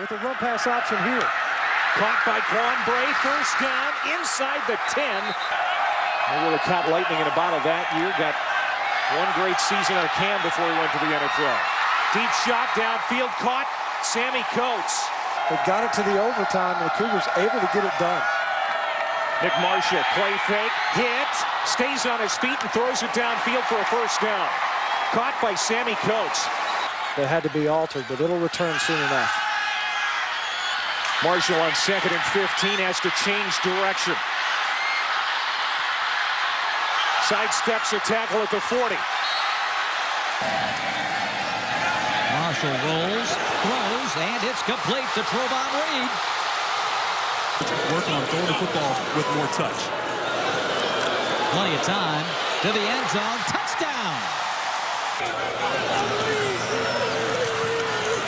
with a run pass option here. Caught by Quan Bray, first down inside the 10. They really caught lightning in a bottle that year. Got one great season on Cam before he went to the NFL. Deep shot downfield, caught Sammy Coates. They got it to the overtime, and the Cougars able to get it done. Nick Marshall, play fake, hit, stays on his feet and throws it downfield for a first down. Caught by Sammy Coates. That had to be altered, but it'll return soon enough. Marshall on 2nd and 15 has to change direction. Sidesteps a tackle at the 40. Marshall rolls, throws, and it's complete to Trovon Reed. Working on throwing the football with more touch. Plenty of time to the end zone. Touchdown!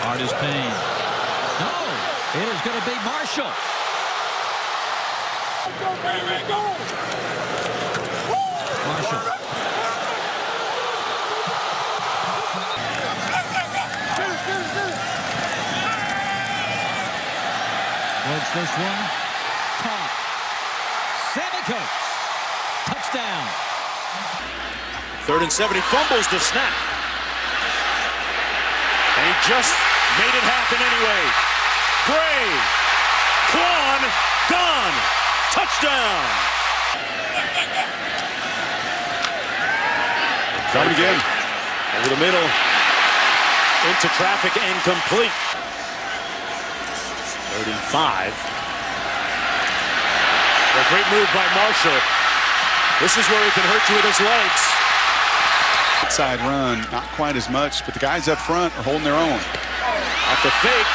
Artis Payne. No, it is going to be Marshall. Marshall. What's this one? Caught. Sammy Coates. Touchdown. 3rd and 7. He fumbles the snap. And he just made it happen anyway. Gray. Quan. Gone. Touchdown. Coming again. Over the middle. Into traffic and complete. 3rd and 5. A great move by Marshall. This is where he can hurt you with his legs. Outside run, not quite as much, but the guys up front are holding their own. Off the fake.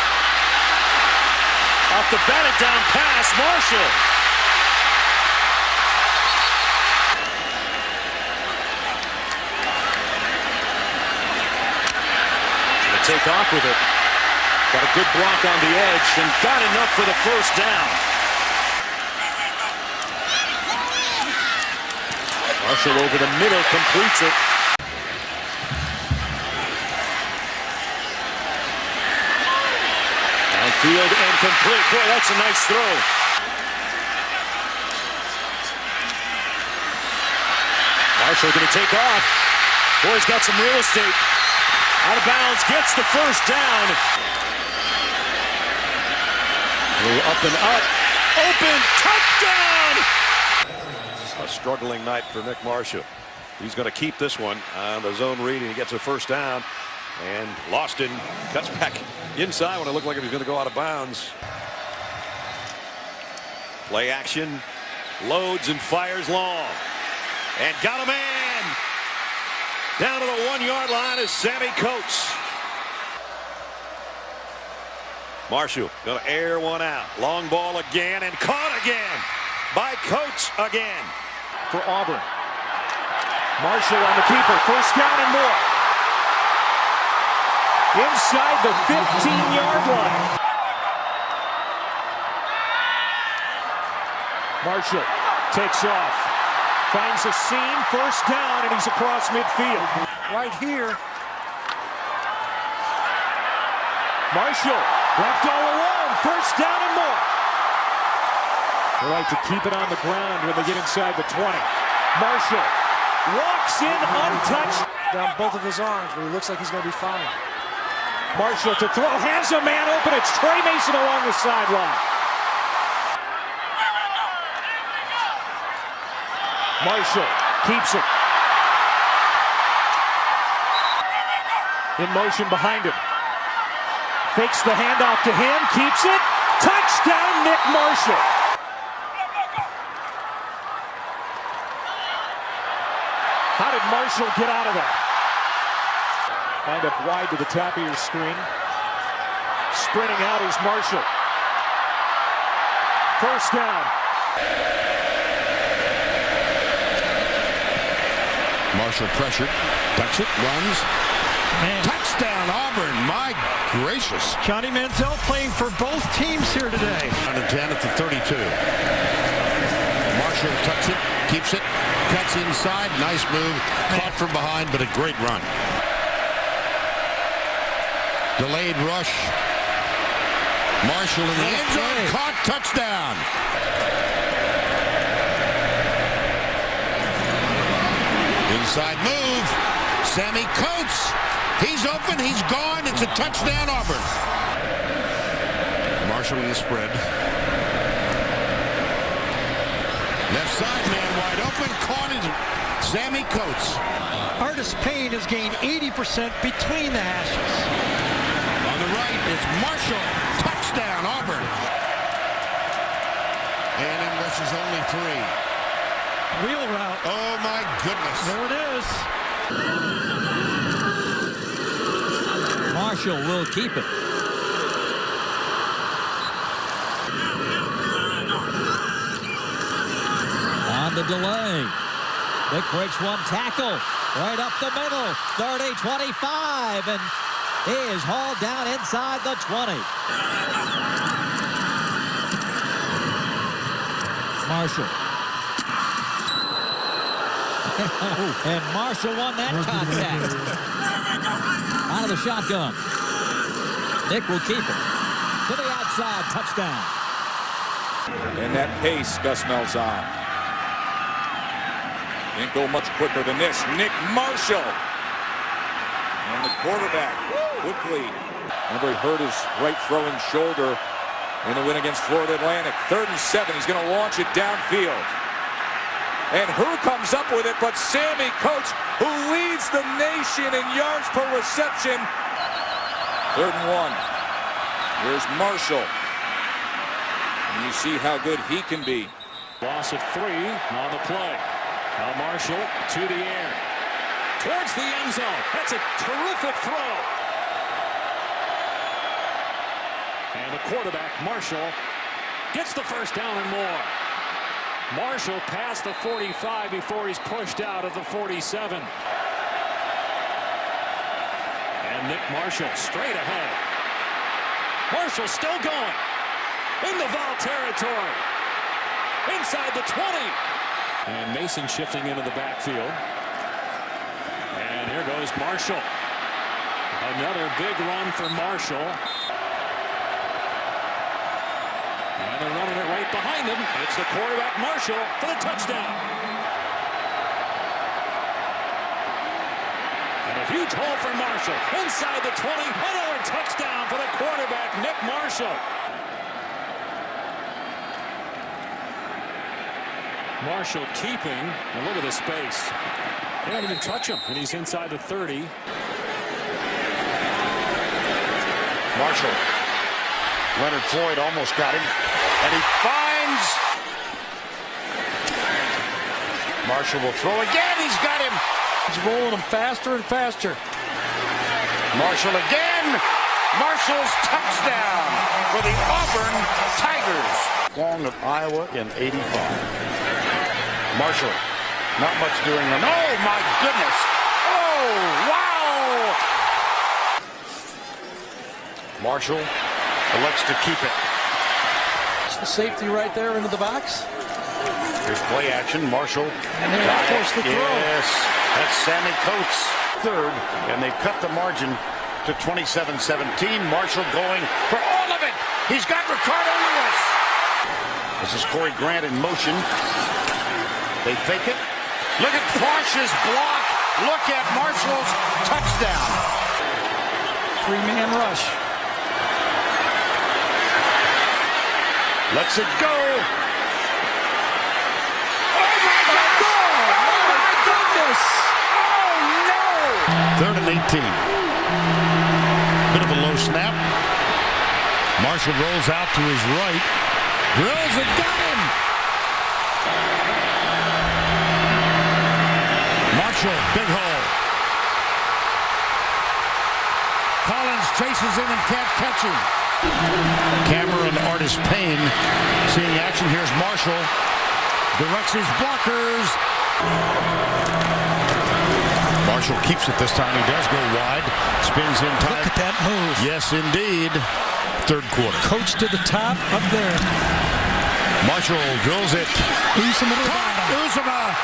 Off the batted down pass, Marshall. Gonna take off with it. Got a good block on the edge and got enough for the first down. Marshall over the middle completes it. Downfield and complete. Boy, that's a nice throw. Marshall going to take off. Boy, he's got some real estate. Out of bounds, gets the first down. Up and up. Open. Touchdown! A struggling night for Nick Marshall. He's going to keep this one on the zone read, and he gets a first down. And Loston cuts back inside when it looked like he was going to go out of bounds. Play action. Loads and fires long. And got a man. Down to the 1-yard line is Sammy Coates. Marshall going to air one out. Long ball again and caught again by Coates again. For Auburn. Marshall on the keeper. First down and more. Inside the 15-yard line. Marshall takes off. Finds a seam. First down, and he's across midfield. Right here. Marshall left all alone. First down and more. They like to keep it on the ground when they get inside the 20. Marshall walks in untouched. Down both of his arms, but he looks like he's going to be fine. Marshall to throw. Has a man open. It's Trey Mason along the sideline. Marshall keeps it. In motion behind him. Fakes the handoff to him. Keeps it. Touchdown, Nick Marshall. How did Marshall get out of that? Wind up wide to the top of your screen. Sprinting out is Marshall. First down. Marshall pressured, ducks it, runs. Man. Touchdown, Auburn. My gracious. Johnny Manziel playing for both teams here today. On the 10 at the 32. Marshall tucks it, keeps it, cuts inside. Nice move. Caught from behind, but a great run. Delayed rush. Marshall in the end zone, caught, touchdown. Inside move, Sammy Coates. He's open, he's gone. It's a touchdown, Auburn. Marshall in the spread. Left side, man wide open, caught is Sammy Coates. Artis Payne has gained 80% between the hashes. On the right, it's Marshall. Touchdown, Auburn. And rushes only 3. Wheel route. Oh, my goodness. There it is. Marshall will keep it. On the delay. Nick breaks one tackle. Right up the middle. 30, 25. And he is hauled down inside the 20. Marshall. And Marshall won that contact. Out of the shotgun. Nick will keep it. To the outside. Touchdown. And that pace Gus Malzahn. Didn't go much quicker than this. Nick Marshall. And the quarterback quickly. Remember, he hurt his right throwing shoulder in the win against Florida Atlantic. 3rd and 7. He's going to launch it downfield. And who comes up with it but Sammy Coates, who leads the nation in yards per reception. 3rd and 1. Here's Marshall. And you see how good he can be. Loss of 3 on the play. Now Marshall to the air. Towards the end zone. That's a terrific throw. And the quarterback, Marshall, gets the first down and more. Marshall past the 45 before he's pushed out of the 47. And Nick Marshall straight ahead. Marshall still going. Into foul territory. Inside the 20. And Mason shifting into the backfield. And here goes Marshall. Another big run for Marshall. And they're running it right behind him. It's the quarterback, Marshall, for the touchdown. And a huge hole for Marshall. Inside the 20. Another touchdown for the quarterback, Nick Marshall. Marshall keeping, and look at the space. They don't even touch him, and he's inside the 30. Marshall. Leonard Floyd almost got him, and he finds. Marshall will throw again. He's got him. He's rolling them faster and faster. Marshall again. Marshall's touchdown for the Auburn Tigers. Long of Iowa in '85. Marshall, not much doing them. Oh, my goodness. Oh, wow. Marshall elects to keep it. It's the safety right there into the box. Here's play action. Marshall. And then force the throw. Yes, that's Sammy Coates. 3rd, and they've cut the margin to 27-17. Marshall going for all of it. He's got Ricardo Lewis. This is Corey Grant in motion. They fake it. Look at Posh's block. Look at Marshall's touchdown. 3-man rush. Lets it go. Oh, my God! Oh, my goodness! Oh, no! 3rd and 18. Bit of a low snap. Marshall rolls out to his right. Drills and got him. Marshall, big hole. Collins chases him and can't catch him. Cameron Artis Payne seeing action. Here's Marshall. Directs his blockers. Marshall keeps it this time. He does go wide. Spins in time. Look at that move. Yes, indeed. 3rd quarter. Coach to the top, up there. Marshall drills it. Uzomah to the bottom. Uzomah.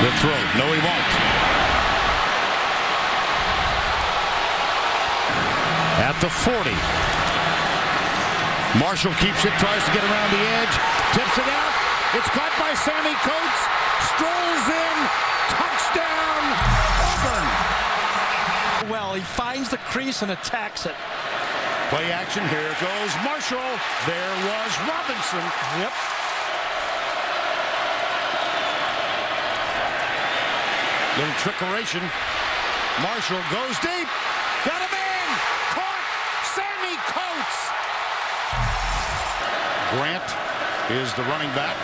The throw. No, he won't. at the 40. Marshall keeps it, tries to get around the edge, tips it out. It's caught by Sammy Coates. Strolls in. Touchdown, Auburn. Well, he finds the crease and attacks it. Play action. Here goes Marshall. There was Robinson. Yep. Little trickeration. Marshall goes deep. Got a man. Caught. Sammy Coates. Grant is the running back.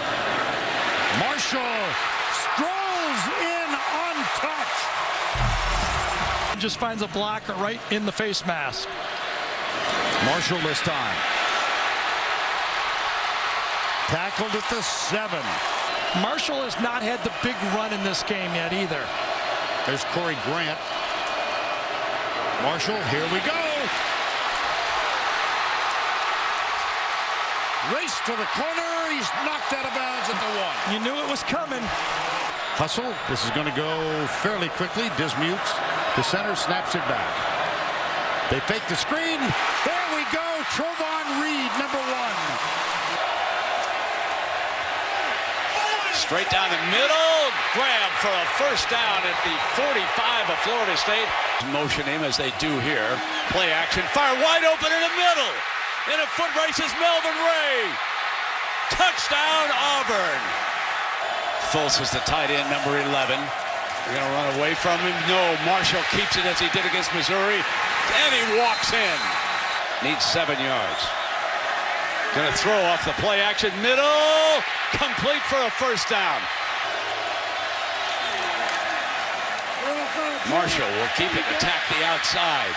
Marshall strolls in untouched. Just finds a blocker right in the face mask. Marshall this time. Tackled at the 7. Marshall has not had the big run in this game yet either. There's Corey Grant. Marshall, here we go. Race to the corner. He's knocked out of bounds at the 1. You knew it was coming. Hustle. This is going to go fairly quickly. Dismukes. The center snaps it back. They fake the screen. There we go. Trovon Reed, number 1. Straight down the middle, grab for a first down at the 45 of Florida State. Motion him as they do here. Play action, fire wide open in the middle. In a foot race is Melvin Ray. Touchdown, Auburn. Fultz is the tight end, number 11. They're going to run away from him. No, Marshall keeps it as he did against Missouri. And he walks in. Needs 7 yards. Going to throw off the play action, middle. Complete for a first down. Marshall will keep it, attack the outside.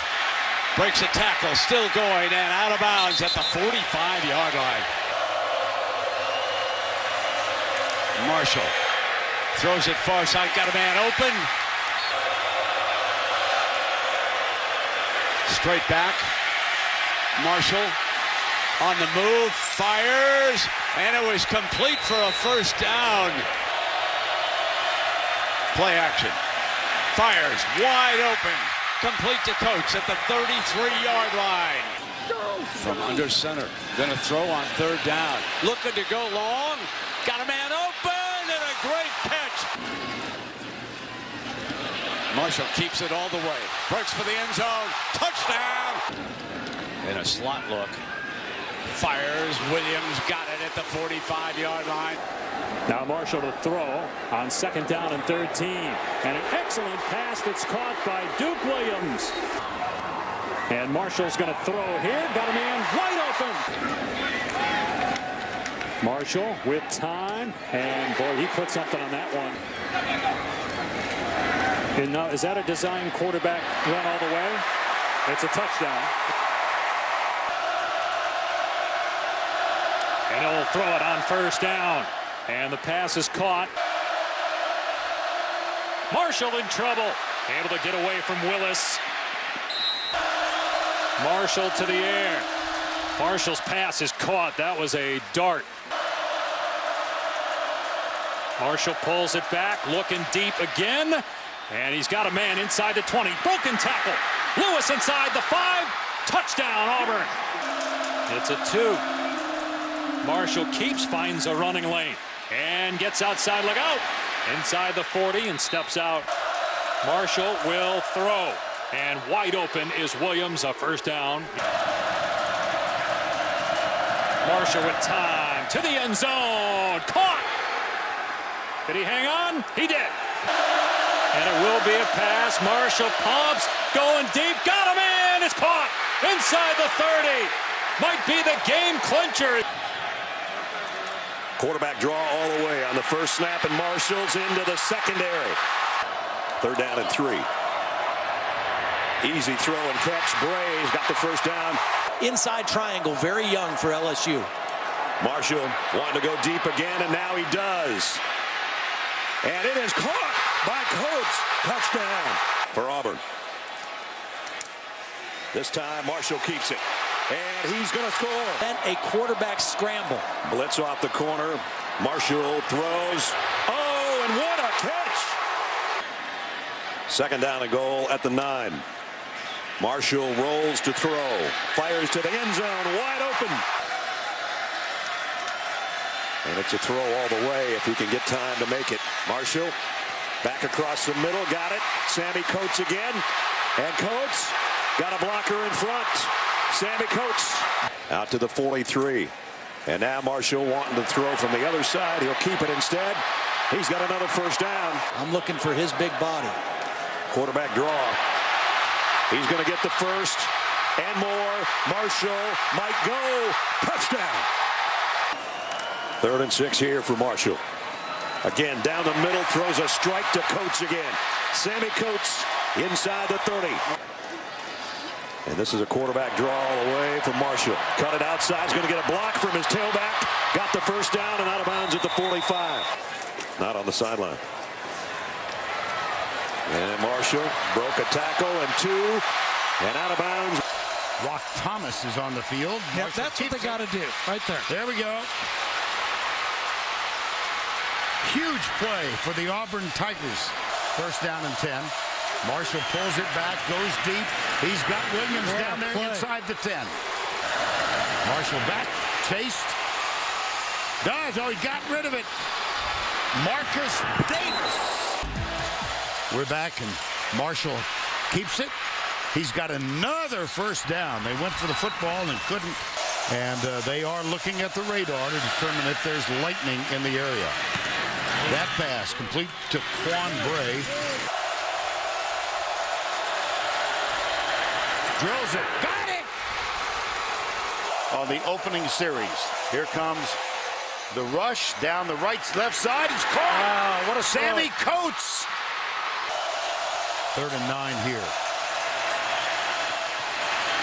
Breaks a tackle, still going, and out of bounds at the 45-yard line. Marshall throws it far side, got a man open. Straight back. Marshall on the move, fires, and it was complete for a first down. Play action. Fires, wide open. Complete to Coates at the 33-yard line. From under center. Going to throw on third down. Looking to go long. Got a man open and a great catch. Marshall keeps it all the way. Breaks for the end zone. Touchdown. In a slot look. Fires. Williams got it at the 45-yard line. Now Marshall to throw on second down and 13. And an excellent pass that's caught by Duke Williams. And Marshall's going to throw here. Got a man wide open. Marshall with time. And boy, he put something on that one. And now, is that a design quarterback run all the way? It's a touchdown. And he'll throw it on first down. And the pass is caught. Marshall in trouble. Able to get away from Willis. Marshall to the air. Marshall's pass is caught. That was a dart. Marshall pulls it back, looking deep again. And he's got a man inside the 20. Broken tackle. Lewis inside the 5. Touchdown, Auburn. It's a 2. Marshall keeps, finds a running lane. And gets outside, look out. Inside the 40 and steps out. Marshall will throw. And wide open is Williams, a first down. Marshall with time to the end zone. Caught. Did he hang on? He did. And it will be a pass. Marshall pumps, going deep. Got him in. It's caught inside the 30. Might be the game clincher. Quarterback draw all the way on the first snap, and Marshall's into the secondary. Third down and 3. Easy throw and catch. Bray's got the first down. Inside triangle, very young for LSU. Marshall wanting to go deep again, and now he does. And it is caught by Coates. Touchdown for Auburn. This time, Marshall keeps it. And he's going to score. And a quarterback scramble. Blitz off the corner. Marshall throws. Oh, and what a catch. Second down and goal at the 9. Marshall rolls to throw. Fires to the end zone. Wide open. And it's a throw all the way if he can get time to make it. Marshall back across the middle. Got it. Sammy Coates again. And Coates got a blocker in front. Sammy Coates out to the 43. And now Marshall wanting to throw from the other side. He'll keep it instead. He's got another first down. I'm looking for his big body. Quarterback draw. He's going to get the first and more. Marshall might go. Touchdown. 3rd and 6 here for Marshall. Again, down the middle, throws a strike to Coates again. Sammy Coates inside the 30. And this is a quarterback draw all the way from Marshall. Cut it outside. He's going to get a block from his tailback. Got the first down and out of bounds at the 45. Not on the sideline. And Marshall broke a tackle and 2 and out of bounds. Rock Thomas is on the field. Yep, that's what they got to do right there. There we go. Huge play for the Auburn Tigers. First down and 10. Marshall pulls it back, goes deep. He's got Williams down there inside the 10. Marshall back, chased. Oh, he got rid of it. Marcus Davis. We're back, and Marshall keeps it. He's got another first down. They went for the football and couldn't. And they are looking at the radar to determine if there's lightning in the area. That pass complete to Quan Bray. Drills it. Got it! On the opening series. Here comes the rush down the left side. It's caught. What a Sammy Coates. 3rd and 9 here.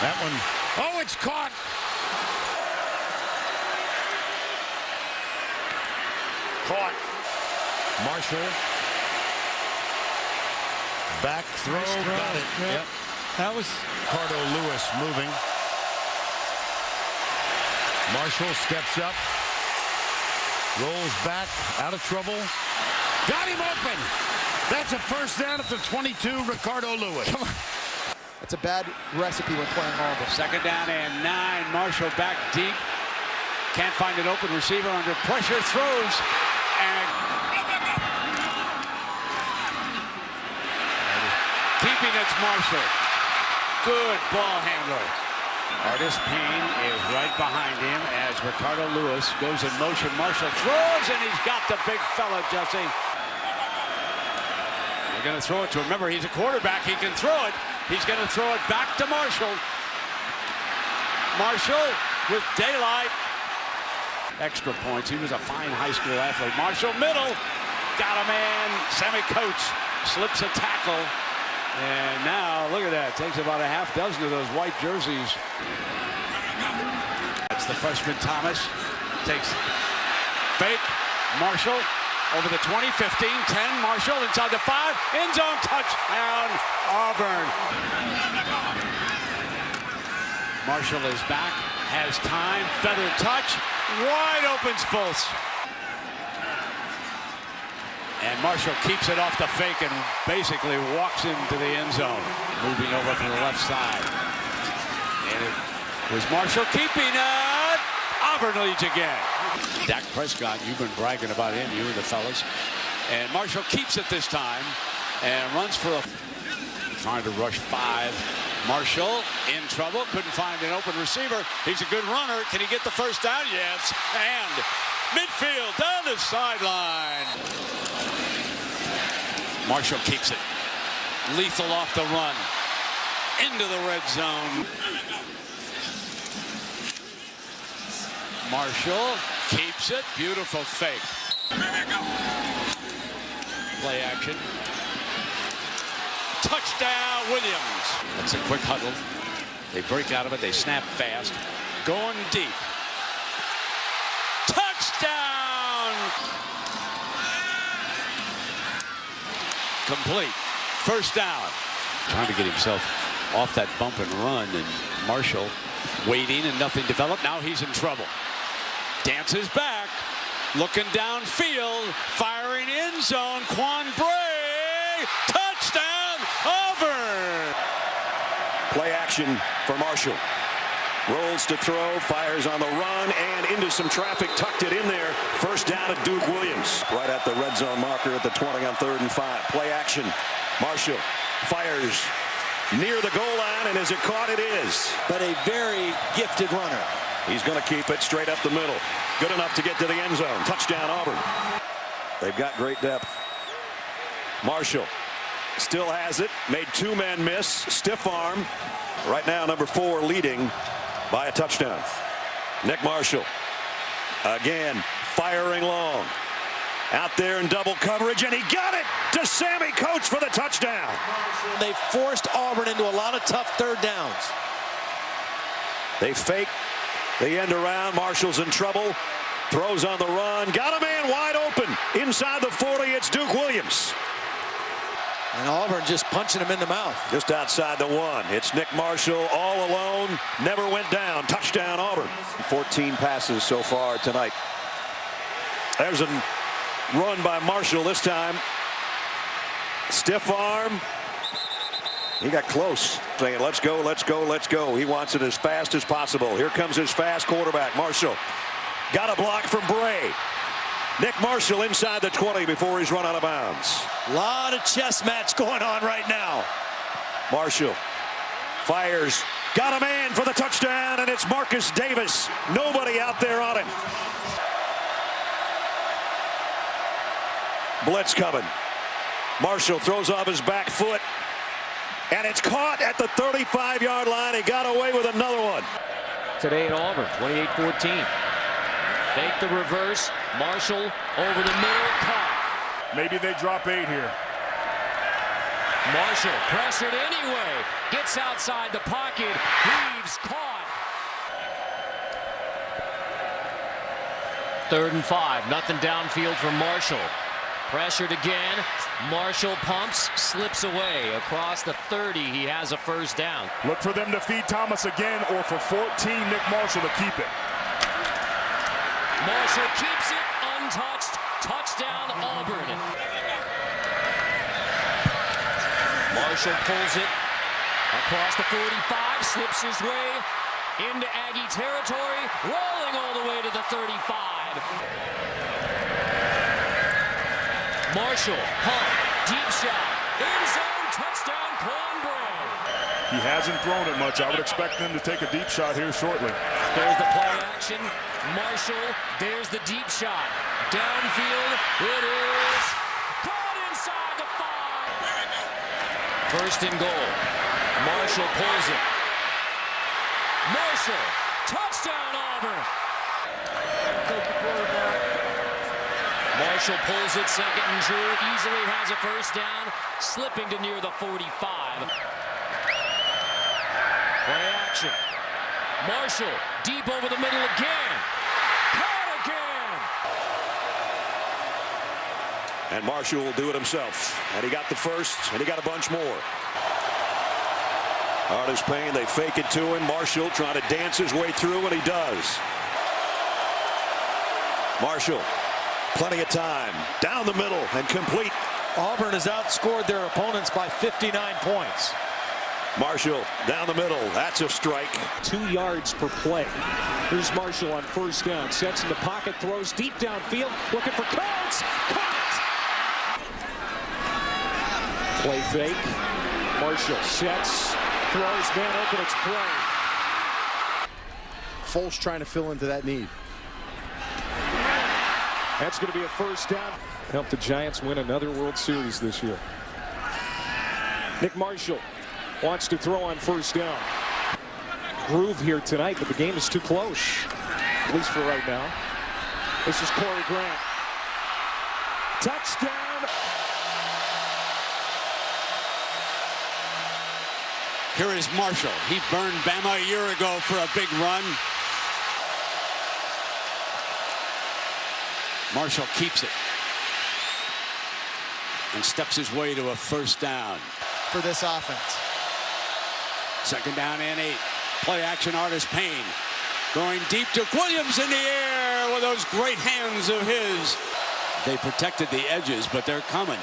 That one. Oh, it's caught. Caught. Marshall. Back throw. Got it. Yep. That was Ricardo Lewis moving. Marshall steps up. Rolls back. Out of trouble. Got him open. That's a first down at the 22. Ricardo Lewis. Come on. That's a bad recipe when playing Auburn. 2nd down and 9. Marshall back deep. Can't find an open receiver under pressure. Throws. And keeping it's Marshall. Good ball handler. Artis Payne is right behind him as Ricardo Lewis goes in motion. Marshall throws, and he's got the big fella, Jesse. They're going to throw it to him. Remember, he's a quarterback. He can throw it. He's going to throw it back to Marshall. Marshall with daylight. Extra points. He was a fine high school athlete. Marshall middle. Got a man. Sammy Coates slips a tackle. And now, look at that. Takes about a half dozen of those white jerseys. That's the freshman Thomas. Takes fake. Marshall over the 20, 15, 10. Marshall inside the 5. End zone touchdown, Auburn. Marshall is back. Has time. Feather touch. Wide open Spulse. And Marshall keeps it off the fake and basically walks into the end zone. Moving over to the left side. And it was Marshall keeping it. Auburn leads again. Dak Prescott, you've been bragging about him, you and the fellas. And Marshall keeps it this time and runs for a... Trying to rush 5. Marshall in trouble. Couldn't find an open receiver. He's a good runner. Can he get the first down? Yes. And midfield down the sideline. Marshall keeps it. Lethal off the run. Into the red zone. Marshall keeps it. Beautiful fake. Play action. Touchdown, Williams. That's a quick huddle. They break out of it. They snap fast. Going deep. Touchdown! Complete. First down. Trying to get himself off that bump and run, and Marshall waiting and nothing developed. Now he's in trouble. Dances back. Looking downfield. Firing end zone. Quan Bray. Touchdown, Auburn. Play action for Marshall. Rolls to throw, fires on the run, and into some traffic, tucked it in there. First down at Duke Williams. Right at the red zone marker at the 20 on 3rd and 5. Play action. Marshall fires near the goal line, and is it caught? It is. But a very gifted runner. He's going to keep it straight up the middle. Good enough to get to the end zone. Touchdown, Auburn. They've got great depth. Marshall still has it. Made 2 men miss. Stiff arm. Right now, number 4 leading by a touchdown. Nick Marshall again firing long. Out there in double coverage, and he got it to Sammy Coates for the touchdown. They forced Auburn into a lot of tough 3rd downs. They fake the end around. Marshall's in trouble. Throws on the run. Got a man wide open. Inside the 40, it's Duke Williams. And Auburn just punching him in the mouth. Just outside the 1. It's Nick Marshall all alone. Never went down. Touchdown, Auburn. 14 passes so far tonight. There's a run by Marshall this time. Stiff arm. He got close, saying, let's go, let's go, let's go. He wants it as fast as possible. Here comes his fast quarterback, Marshall. Got a block from Bray. Nick Marshall inside the 20 before he's run out of bounds. A lot of chess match going on right now. Marshall fires. Got a man for the touchdown, and it's Marcus Davis. Nobody out there on him. Blitz coming. Marshall throws off his back foot, and it's caught at the 35-yard line. He got away with another one. Today at Auburn, 28-14. Fake the reverse. Marshall over the middle. Caught. Maybe they drop 8 here. Marshall pressured anyway. Gets outside the pocket. Reeves caught. 3rd and 5. Nothing downfield for Marshall. Pressured again. Marshall pumps, slips away across the 30. He has a first down. Look for them to feed Thomas again, or for 14, Nick Marshall to keep it. Marshall keeps it untouched. Touchdown, Auburn. Marshall pulls it across the 45, slips his way into Aggie territory, rolling all the way to the 35. Marshall, pump, deep shot, end zone, touchdown, Cornbread. He hasn't thrown it much. I would expect them to take a deep shot here shortly. There's the play action. Marshall, there's the deep shot. Downfield, it is caught inside the 5. First and goal. Marshall pulls it. Marshall, touchdown, Auburn. Marshall pulls it, 2nd and 2, easily has a first down, slipping to near the 45. Play action. Marshall, deep over the middle again. Caught again. And Marshall will do it himself. And he got the first, and he got a bunch more. Hard as pain, they fake it to him. Marshall trying to dance his way through, and he does. Marshall, plenty of time. Down the middle and complete. Auburn has outscored their opponents by 59 points. Marshall down the middle. That's a strike. 2 yards per play. Here's Marshall on first down. Sets in the pocket, throws deep downfield, looking for Coates. Caught! Play fake. Marshall sets, throws, man open, it's play. Foles trying to fill into that need. That's going to be a first down. Help the Giants win another World Series this year. Nick Marshall wants to throw on first down. Groove here tonight, but the game is too close, at least for right now. This is Corey Grant. Touchdown. Here is Marshall. He burned Bama a year ago for a big run. Marshall keeps it and steps his way to a first down For this offense. 2nd down and 8. Play action, Artis Payne going deep to Williams in the air with those great hands of his. They protected the edges, but they're coming.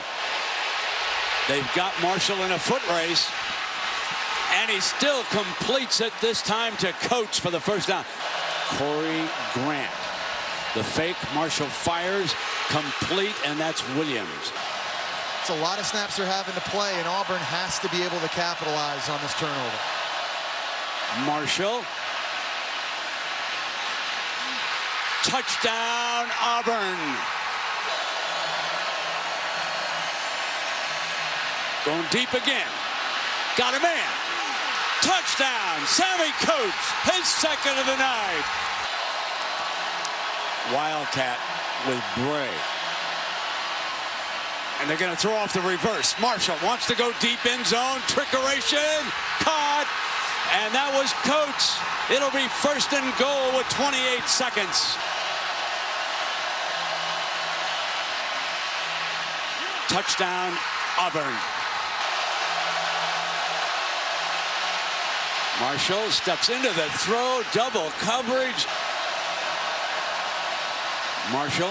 They've got Marshall in a foot race, And he still completes it this time to Coates for the first down. Corey Grant. The fake. Marshall fires. Complete, and that's Williams. It's a lot of snaps they're having to play, and Auburn has to be able to capitalize on this turnover. Marshall. Touchdown, Auburn. Going deep again. Got a man. Touchdown, Sammy Coates, his second of the night. Wildcat with Bray. And they're going to throw off the reverse. Marshall wants to go deep in zone. Trickeration. Caught. And that was Coates. It'll be first and goal with 28 seconds. Touchdown, Auburn. Marshall steps into the throw. Double coverage. Marshall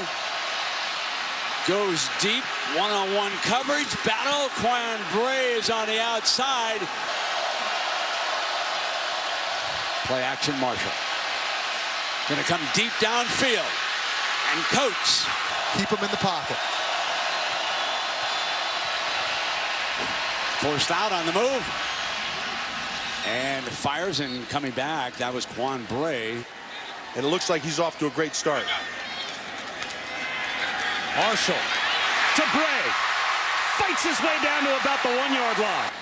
goes deep. One-on-one coverage. Battle. Quan Bray is on the outside. Play action, Marshall. Going to come deep downfield. And Coates. Keep him in the pocket. Forced out on the move. And fires and coming back. That was Quan Bray. And it looks like he's off to a great start. Marshall to Bray. Fights his way down to about the 1-yard line.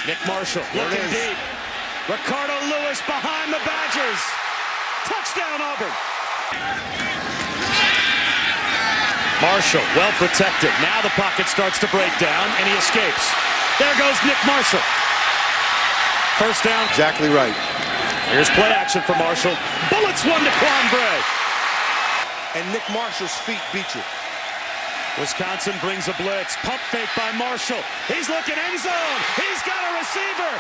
Nick Marshall looking deep. Ricardo Lewis behind the Badgers. Touchdown, Auburn. Marshall, well protected. Now the pocket starts to break down, and he escapes. There goes Nick Marshall. First down. Exactly right. Here's play action for Marshall. Bullets one to Quan Bray. And Nick Marshall's feet beat you. Wisconsin brings a blitz. Pump fake by Marshall. He's looking end zone. He's got a receiver.